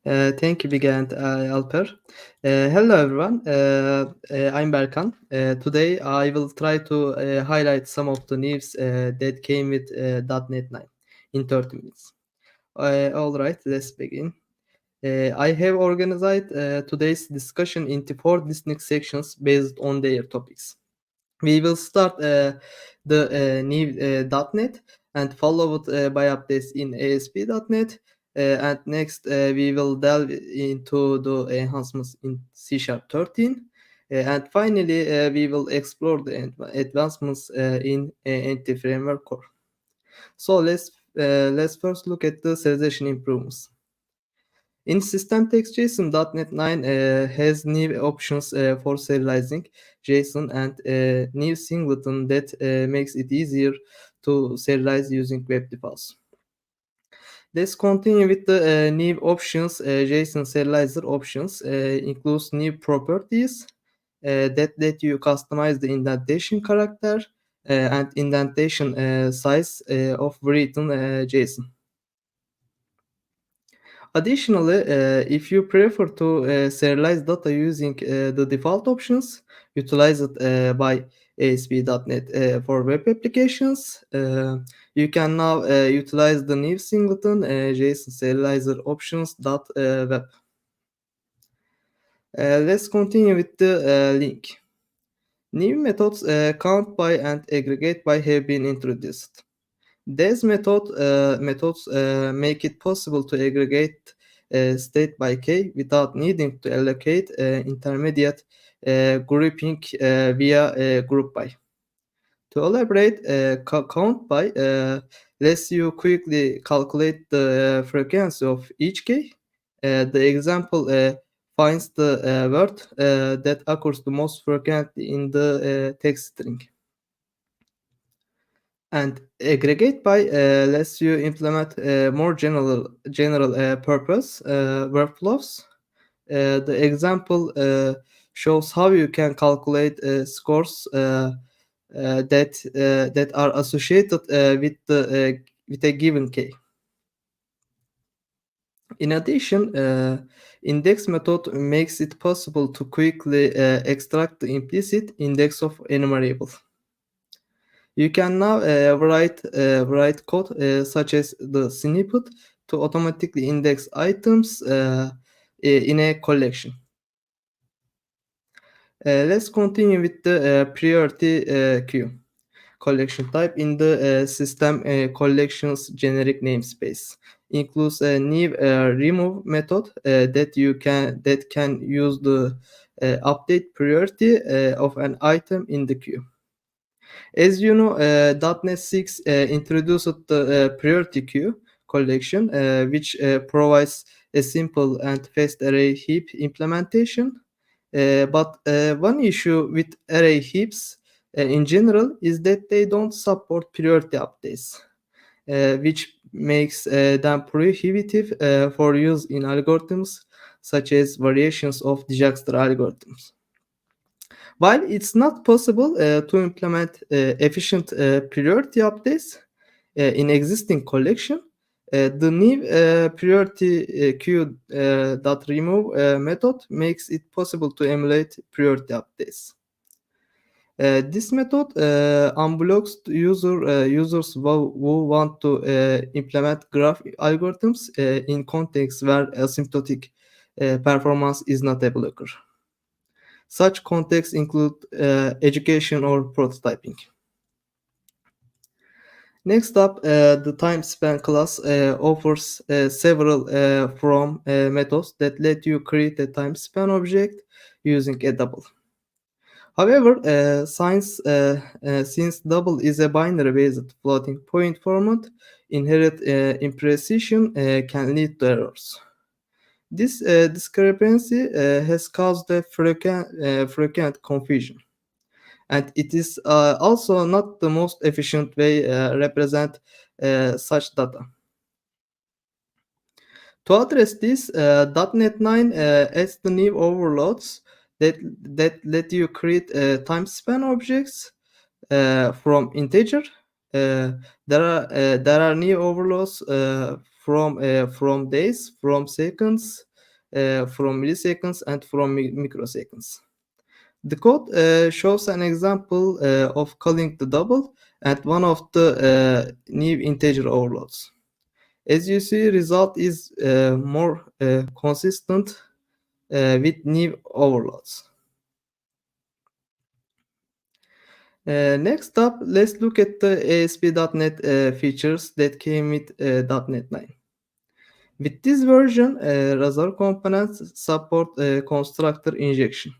Thank you, Bige and Alper. Hello, everyone. I'm Berkan. Today, I will try to highlight some of the news that came with .NET 9 in 30 minutes. All right, let's begin. I have organized today's discussion into four distinct sections based on their topics. We will start the new .NET and follow it by updates in asp.NET. And next, we will delve into the enhancements in C Sharp 13. And finally, we will explore the advancements in anti-framework core. So let's first look at the serialization improvements. In System Text JSON, .NET 9 has new options for serializing JSON and new singleton that makes it easier to serialize using web defaults. Let's continue with the new options. JSON serializer options includes new properties that let you customize the indentation character and indentation size of written JSON. Additionally, if you prefer to serialize data using the default options utilized by ASP.NET for web applications, you can now utilize the new singleton JSON serializer options web. Let's continue with the link. New methods count by and aggregate by have been introduced. These methods make it possible to aggregate state by k without needing to allocate intermediate grouping via group by. To elaborate, count by lets you quickly calculate the frequency of each k. The example finds the word that occurs the most frequently in the text string. And aggregate by lets you implement more general purpose workflows. The example shows how you can calculate scores that are associated with a given k. In addition, index method makes it possible to quickly extract the implicit index of any variable. You can now write code such as the snippet to automatically index items in a collection. Let's continue with the priority queue collection type in the system collections generic namespace. Includes a new remove method that can use the update priority of an item in the queue. As you know, .NET 6 introduced the priority queue collection, which provides a simple and fast array heap implementation. But one issue with array heaps in general is that they don't support priority updates, which makes them prohibitive for use in algorithms such as variations of Dijkster algorithms. While it's not possible to implement efficient priority updates in existing collection, the new priority queue dot remove method makes it possible to emulate priority updates. This method unblocks users who want to implement graph algorithms in contexts where asymptotic performance is not a blocker. Such contexts include education or prototyping. Next up, the time span class offers several from methods that let you create a time span object using a double. However, since double is a binary-based floating point format, inherent imprecision can lead to errors. This discrepancy has caused a frequent confusion, and it is also not the most efficient way represent such data. To address this, .NET 9 adds the new overloads that let you create time span objects from integer. There are new overloads from days, from seconds, from milliseconds and from microseconds. The code shows an example of calling the double and one of the new integer overloads. As you see, result is more consistent with new overloads. Next up, let's look at the ASP.NET features that came with .NET 9. With this version, Razor components support constructor injection.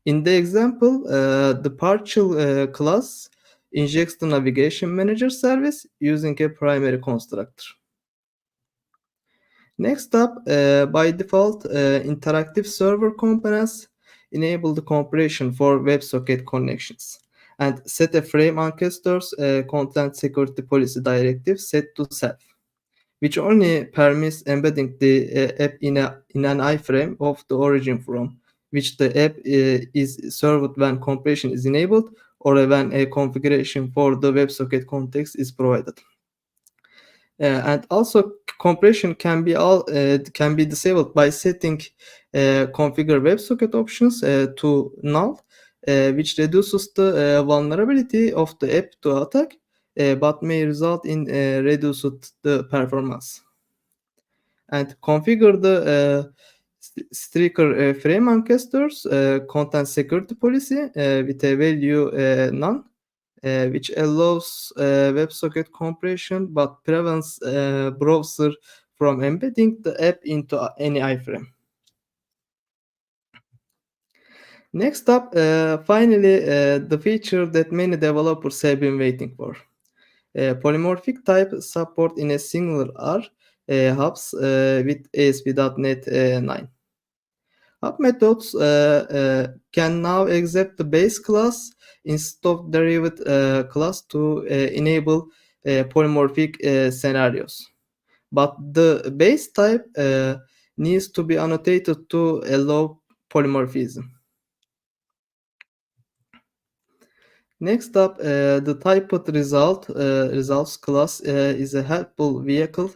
In the example, the partial class injects the navigation manager service using a primary constructor. Next up, by default, interactive server components enable the compression for WebSocket connections and set a frame ancestors content security policy directive set to self, which only permits embedding the app in an iframe of the origin from which the app is served when compression is enabled or when a configuration for the WebSocket context is provided. And also compression can be disabled by setting configure WebSocket options to null, which reduces the vulnerability of the app to attack, but may result in reduced the performance. And configure the Streaker frame ancestors content security policy with a value none, which allows WebSocket compression but prevents browser from embedding the app into any iframe. Next up, finally, the feature that many developers have been waiting for. Polymorphic type support in a singular R hubs with ASP.NET 9. Hub methods can now accept the base class instead of derived class to enable polymorphic scenarios. But the base type needs to be annotated to allow polymorphism. Next up, the typed results class is a helpful vehicle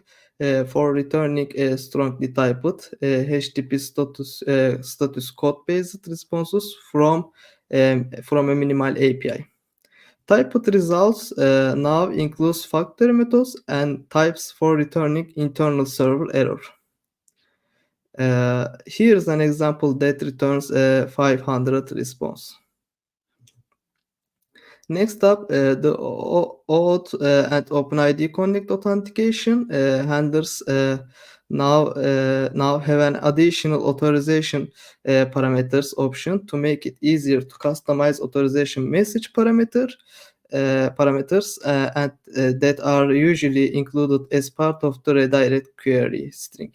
for returning a strongly typed HTTP status code-based responses from a minimal API. Typed results now includes factory methods and types for returning internal server error. Here's an example that returns a 500 response. Next up, the OAuth and OpenID Connect authentication handlers now have an additional authorization parameters option to make it easier to customize authorization message parameters and that are usually included as part of the redirect query string.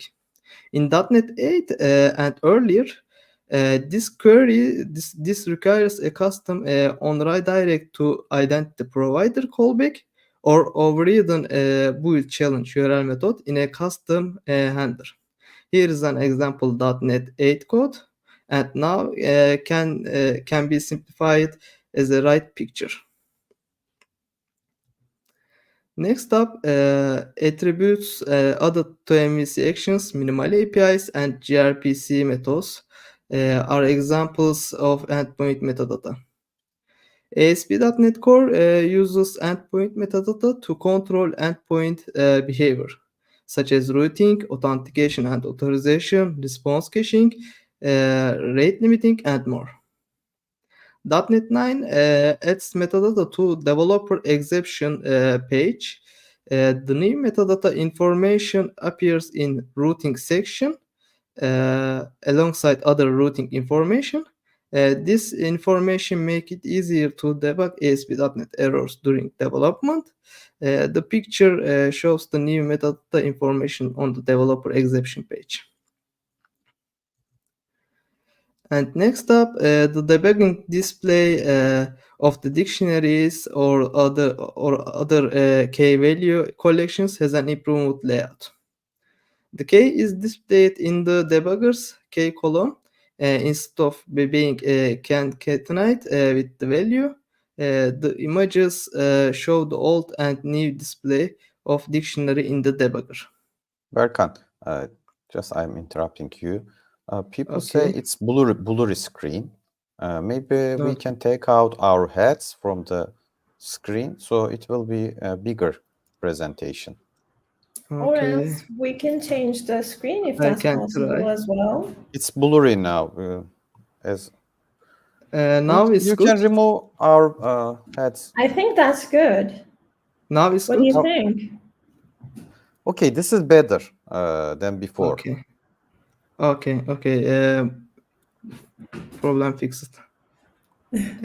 In .NET 8 and earlier, this requires a custom on redirect to identity provider callback or overridden build challenge URL method in a custom handler. Here is an example .NET 8 code, and now can be simplified as a right picture. Next up, attributes added to MVC actions, minimal APIs, and gRPC methods are examples of endpoint metadata. ASP.NET Core uses endpoint metadata to control endpoint behavior, such as routing, authentication and authorization, response caching, rate limiting, and more. .NET 9 adds metadata to developer exception page. The new metadata information appears in routing section alongside other routing information. This information make it easier to debug ASP.NET errors during development. The picture shows the new metadata information on the developer exception page. And next up, the debugging display of the dictionaries or other key value collections has an improved layout. The key is displayed in the debugger's key column instead of being concatenated with the value. The images show the old and new display of dictionary in the debugger. Berkan, Just I'm interrupting you. People say Okay. it's blurry screen. Maybe we Okay. can take out our heads from the screen so it will be a bigger presentation. Or Okay. else we can change the screen if I that's can possible try. as well. It's blurry now. As Now it's you good. can remove our heads. I think that's good. Now it's What do good. you Oh, think? okay, this is better than before. Okay. Okay. Okay. Problem fixed.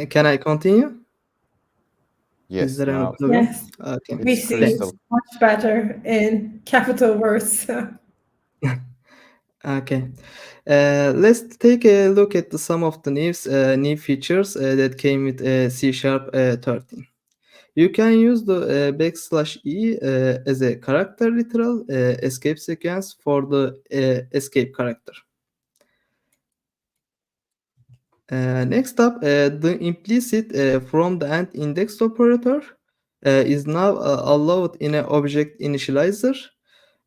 Can I continue? Is Yes, there any now problem? Yes, Okay. we it's see it crystal. Thanks. much better in capital words. Okay. Let's take a look at some of the new features that came with C Sharp 13. You can use the \e as a character literal escape sequence for the escape character. Next up, the implicit from the end index operator is now allowed in an object initializer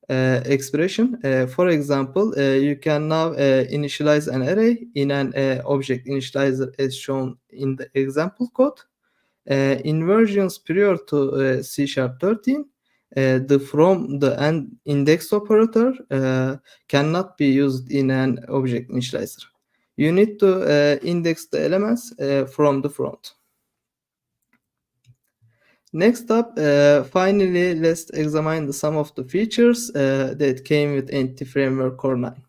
expression. For example, you can now initialize an array in an object initializer as shown in the example code. In versions prior to C Sharp 13, the from the end index operator cannot be used in an object initializer. You need to index the elements from the front. Next up, finally, let's examine some of the features that came with Entity Framework Core 9.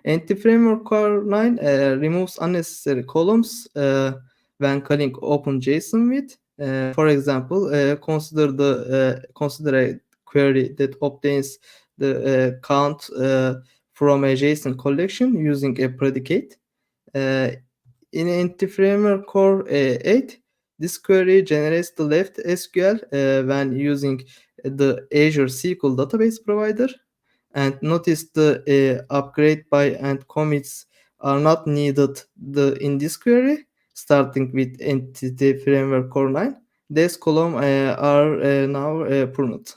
Entity Framework Core 9 removes unnecessary columns when calling OpenJSON with. For example, consider a query that obtains the count from a JSON collection using a predicate. Uh, in Entity Framework Core 8, this query generates the left SQL when using the Azure SQL database provider. And notice the upgrade by and commits are not needed in this query, starting with Entity Framework Core 9. These columns are now pruned.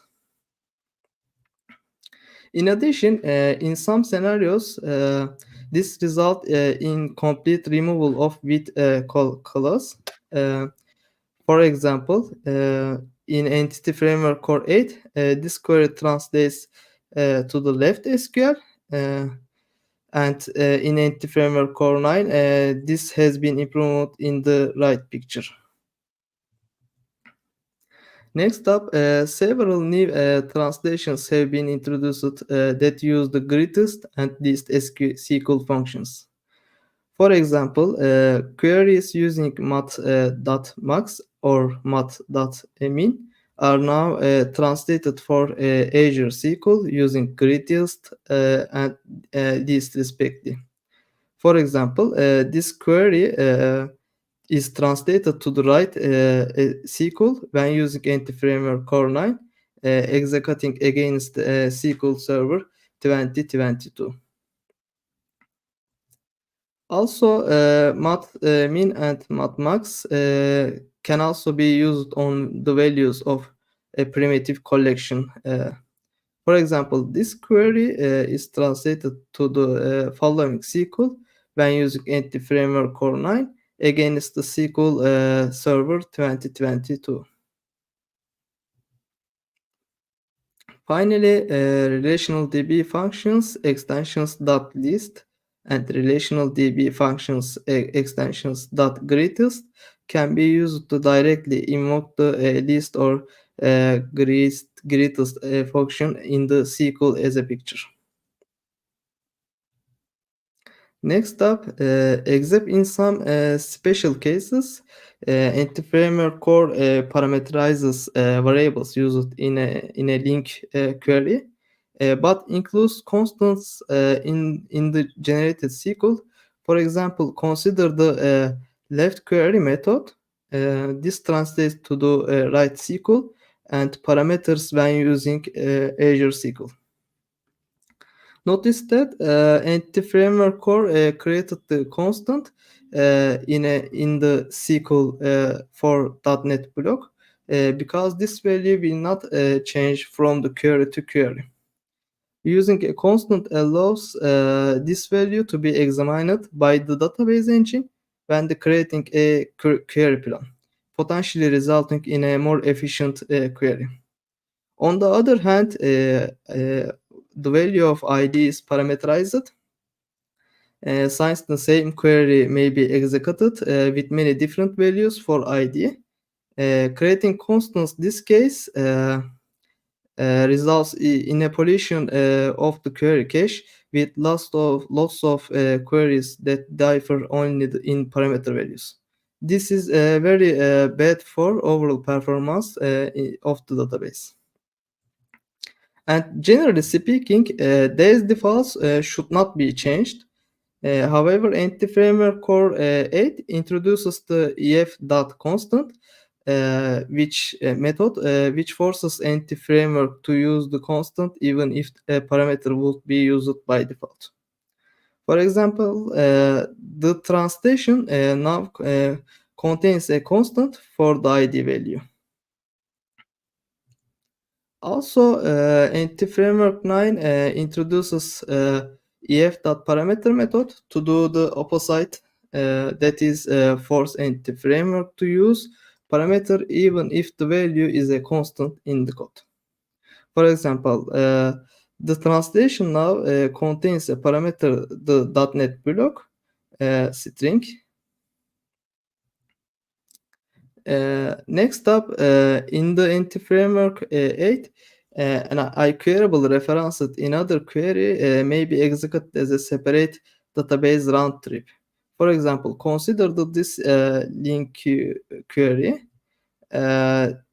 In addition, in some scenarios, this result in complete removal of with clause. Uh, for example, in Entity Framework Core 8, this query translates to the left SQL, and in Entity Framework Core 9, this has been improved in the right picture. Next up, several new translations have been introduced that use the greatest and least SQL functions. For example, queries using mat.max or mat.min are now translated for Azure SQL using greatest and least respectively. For example, this query is translated to the right SQL when using Entity Framework Core 9, executing against SQL Server 2022. Also, mat min and matmax can also be used on the values of a primitive collection. For example, this query is translated to the following SQL when using Entity Framework Core 9 against the SQL Server 2022. Finally, relational DB functions extensions .list and relational DB functions extensions .greatest can be used to directly invoke the list or greatest function in the SQL as a picture. Next up, except in some special cases, Entity Framework Core parameterizes variables used in a link query, but includes constants in the generated SQL. For example, consider the left query method. This translates to the right SQL and parameters when using Azure SQL. Notice that Entity Framework Core created the constant in the SQL for .NET block because this value will not change from the query to query. Using a constant allows this value to be examined by the database engine when creating a query plan, potentially resulting in a more efficient query. On the other hand, the value of ID is parameterized. Since the same query may be executed with many different values for ID, creating constants this case results in a pollution of the query cache with lots of queries that differ only in parameter values. This is very bad for overall performance of the database. And generally speaking, these defaults should not be changed. However, anti-framework core 8 introduces the ef.constant, which method which forces anti-framework to use the constant even if a parameter would be used by default. For example, the translation now contains a constant for the ID value. Also, anti-framework 9 introduces ef.parameter method to do the opposite, that is, force anti-framework to use parameter even if the value is a constant in the code. For example, the translation now contains a parameter, the .NET block string. Next up, in the anti-framework 8, an iQueryable referenced in other query may be executed as a separate database round trip. For example, consider this link query.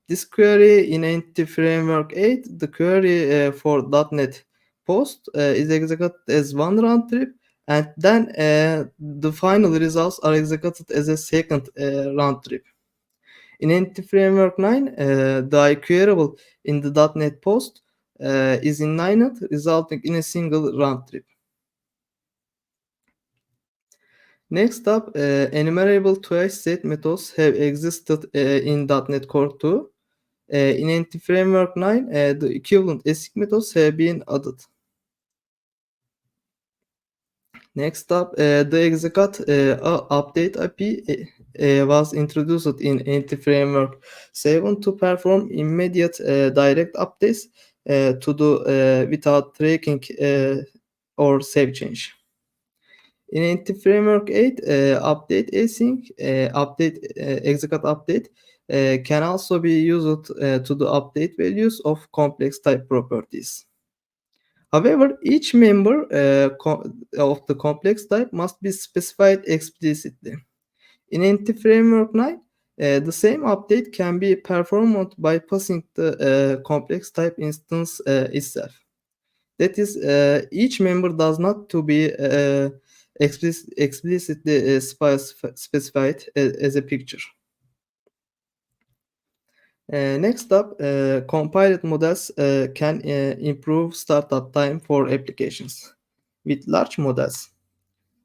This query in anti-framework 8, the query for .NET post is executed as one round trip, and then the final results are executed as a second round trip. In anti-framework 9, the iQueryable in the .NET post is inlined, resulting in a single round trip. Next up, enumerable twice set methods have existed in .NET Core 2. In anti-framework 9, the equivalent async methods have been added. Next up, the execute update IP was introduced in anti-framework 7 to perform immediate direct updates to do without tracking or save change. In anti-framework 8, update async execute update can also be used to do update values of complex type properties. However, each member of the complex type must be specified explicitly. In anti-framework 9, the same update can be performed by passing the complex type instance itself. That is, each member does not to be explicitly specified as a picture. Next up, compiled models can improve startup time for applications. With large models,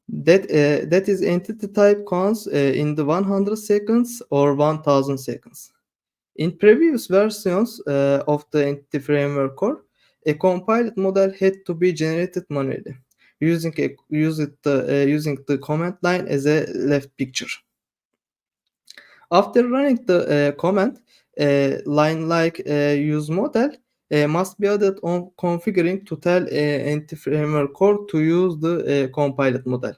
that is entity type counts in the 100 seconds or 1000 seconds. In previous versions of the entity framework core, a compiled model had to be generated manually using the command line as a left picture. After running the command, line like use model must be added on configuring to tell anti-framework core to use the compiled model.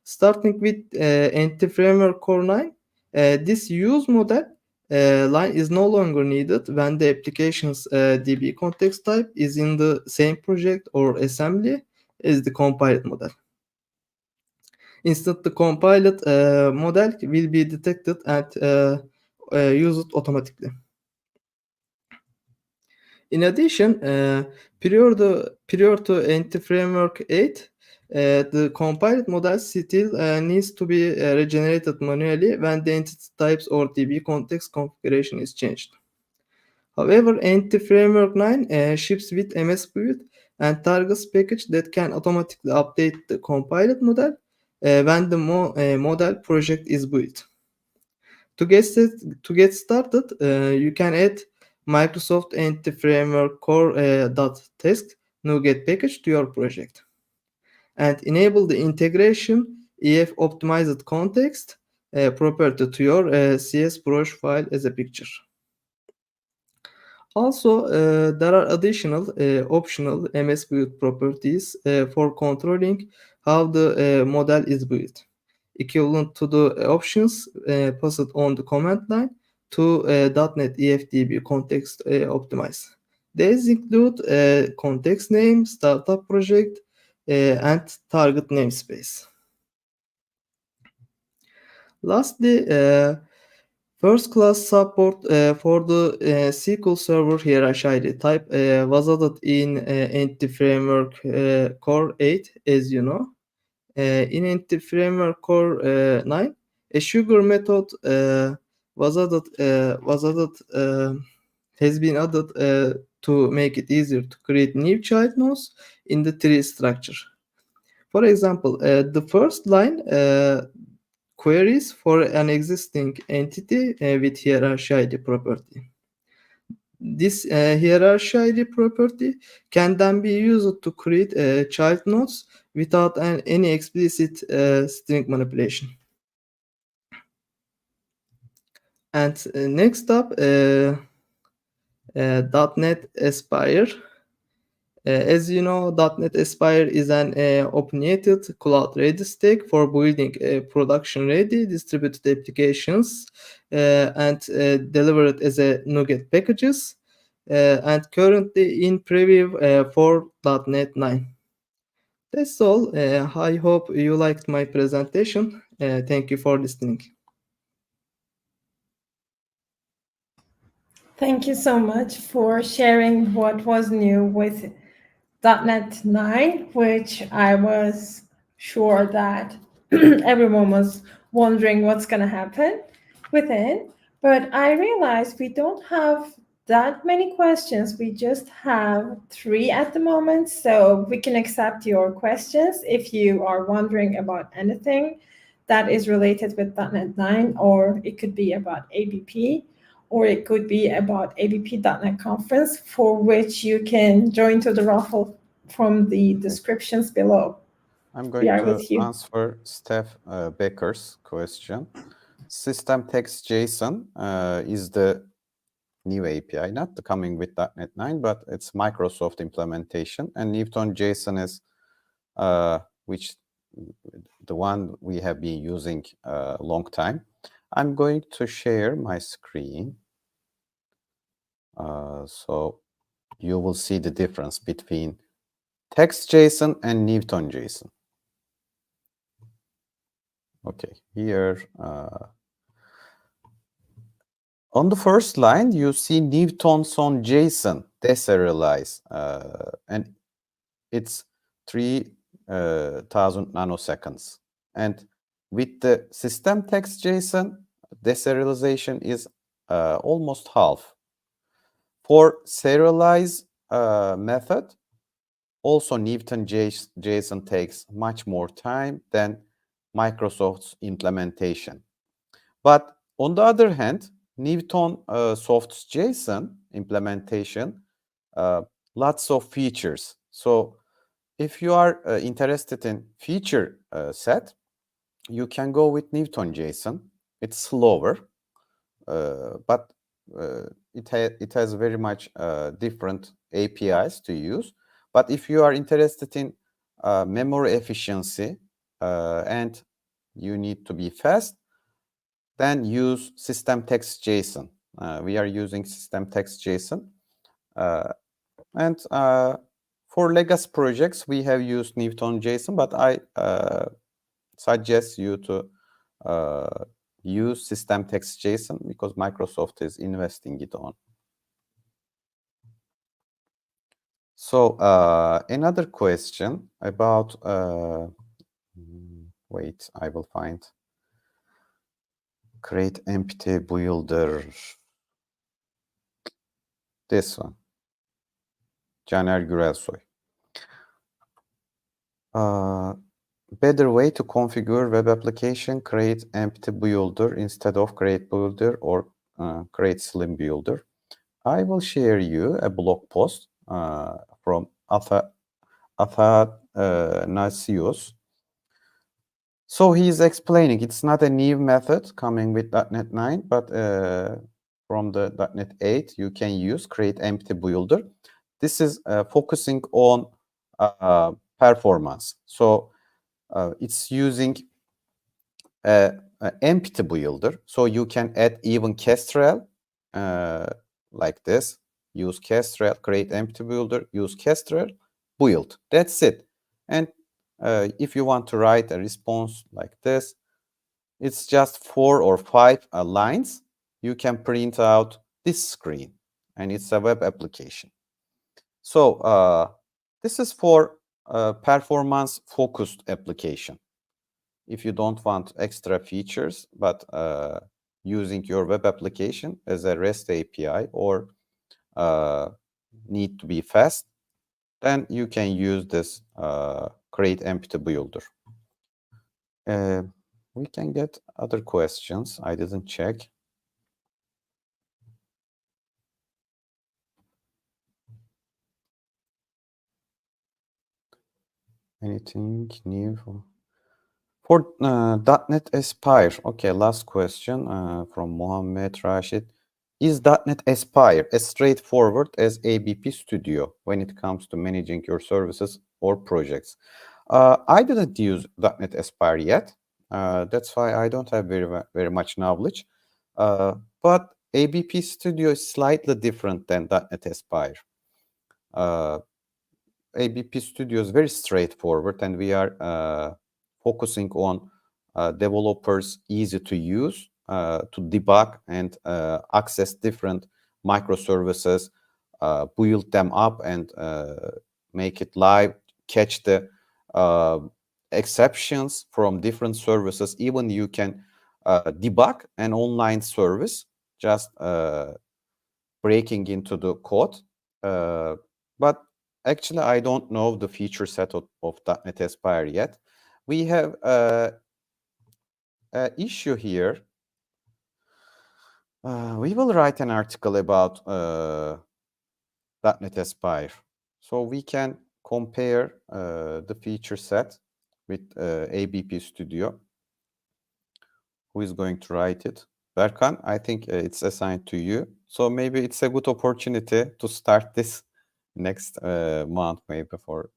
Starting with anti-framework core 9, this use model line is no longer needed when the application's DB context type is in the same project or assembly as the compiled model. Instead, the compiled model will be detected and used automatically. In addition, prior to anti-framework 8, the compiled model still needs to be regenerated manually when the entity types or DB context configuration is changed. However, anti-framework 9 ships with MS Build and targets package that can automatically update the compiled model when the model project is built. To get started, you can add Microsoft Anti-Framework Core .test NuGet package to your project. And enable the integration EF optimized context property to your CS brush file as a picture. Also, there are additional optional MS build properties for controlling how the model is built, equivalent to the options passed on the command line to .NET EFDB context optimize. These include context name, startup project, and target namespace. Lastly, first-class support for the SQL Server hierarchy ID type was added in Entity Framework Core 8, as you know. In Entity Framework Core 9, a sugar method has been added to make it easier to create new child nodes in the tree structure. For example, the first line queries for an existing entity with hierarchy ID property. This hierarchy ID property can then be used to create child nodes without any explicit string manipulation. And next up, .NET Aspire. As you know, .NET Aspire is an opinionated cloud-ready stack for building production-ready distributed applications and delivered as a NuGet packages and currently in preview for .NET 9. That's all. I hope you liked my presentation. Thank you for listening. Thank you so much for sharing what was new with .NET 9, which I was sure that everyone was wondering what's going to happen within. But I realized we don't have that many questions. We just have 3 at the moment. So we can accept your questions if you are wondering about anything that is related with .NET 9, or it could be about ABP, or it could be about ABP.NET Conference, for which you can join to the raffle from the descriptions below. I'm going to answer Steph Becker's question. System text JSON is the new API, not the coming with .NET 9, but it's Microsoft implementation. And Newton JSON is which the one we have been using a long time. I'm going to share my screen. So you will see the difference between text JSON and Newton JSON. Okay, here on the first line, you see Newtons on JSON deserialize, and it's 3,000 nanoseconds. And with the system text JSON, deserialization is almost half. For serialize method, also Newton JSON takes much more time than Microsoft's implementation. But on the other hand, Newton Soft's JSON implementation, lots of features. So if you are interested in feature set, you can go with Newton JSON. It's slower, but it has very much different APIs to use. But if you are interested in memory efficiency and you need to be fast, then use system text JSON. We are using system text JSON. And for legacy projects, we have used Newton JSON, but I suggest you to use system text JSON because Microsoft is investing it on. So another question about, wait, I will find. Create empty builder. This one. Caner Gürelsoy. Better way to configure web application, create empty builder instead of create builder or create slim builder. I will share you a blog post from Athanasios. So he is explaining it's not a new method coming with .NET 9, but from the .NET 8 you can use create empty builder. This is focusing on performance. So it's using a empty builder, so you can add even Kestrel like this. Use Kestrel, create empty builder, use Kestrel, build. That's it. And if you want to write a response like this, it's just 4 or 5 lines. You can print out this screen, and it's a web application. So this is for performance-focused application. If you don't want extra features, but using your web application as a REST API or need to be fast, then you can use this create empty builder. We can get other questions. I didn't check. Anything new for .NET Aspire? Okay, last question from Mohammed Rashid. Is .NET Aspire as straightforward as ABP Studio when it comes to managing your services or projects? I didn't use .NET Aspire yet. That's why I don't have very much knowledge. But ABP Studio is slightly different than .NET Aspire. ABP Studio is very straightforward, and we are focusing on developers easy to use, to debug and access different microservices, build them up and make it live, catch the exceptions from different services. Even you can debug an online service, just breaking into the code. But actually, I don't know the feature set of .NET Aspire yet. We have an issue here. We will write an article about .NET Aspire. So we can compare the feature set with ABP Studio. Who is going to write it? Berkan, I think it's assigned to you. So maybe it's a good opportunity to start this next month, maybe for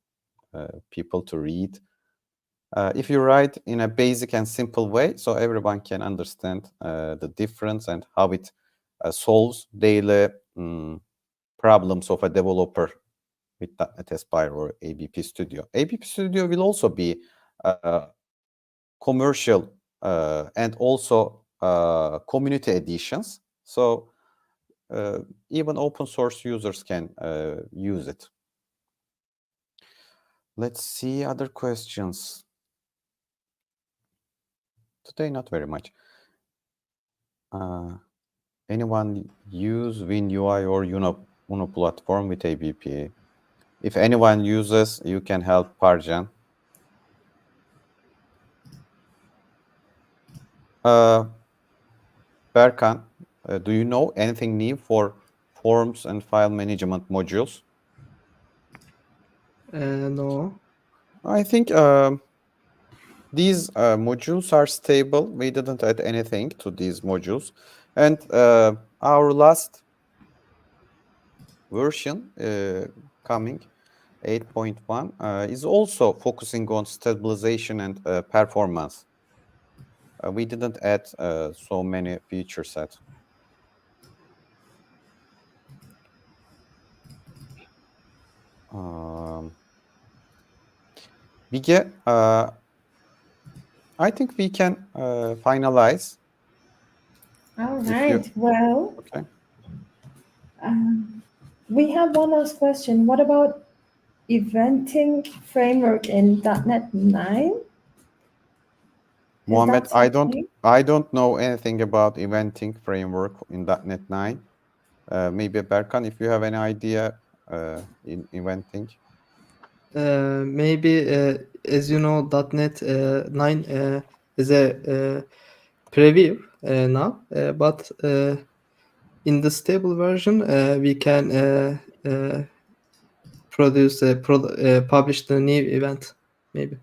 people to read. If you write in a basic and simple way, so everyone can understand the difference and how it solves daily problems of a developer with .NET Aspire or ABP Studio. ABP Studio will also be commercial and also community editions. So even open source users can use it. Let's see other questions. Today, not very much. Anyone use WinUI or Uno platform with ABP? If anyone uses, you can help Parjan. Berkan, do you know anything new for forms and file management modules? No. I think these modules are stable. We didn't add anything to these modules. And our last version coming, 8.1, is also focusing on stabilization and performance. We didn't add so many feature sets. Bige, I think we can finalize. All right. Well, Okay. we have one last question. What about eventing framework in .NET 9? Mohammed, I don't know anything about eventing framework in .NET 9. Maybe Berkan, if you have any idea in eventing. Maybe as you know, .NET 9 is a preview now, but in the stable version we can produce publish the new event maybe.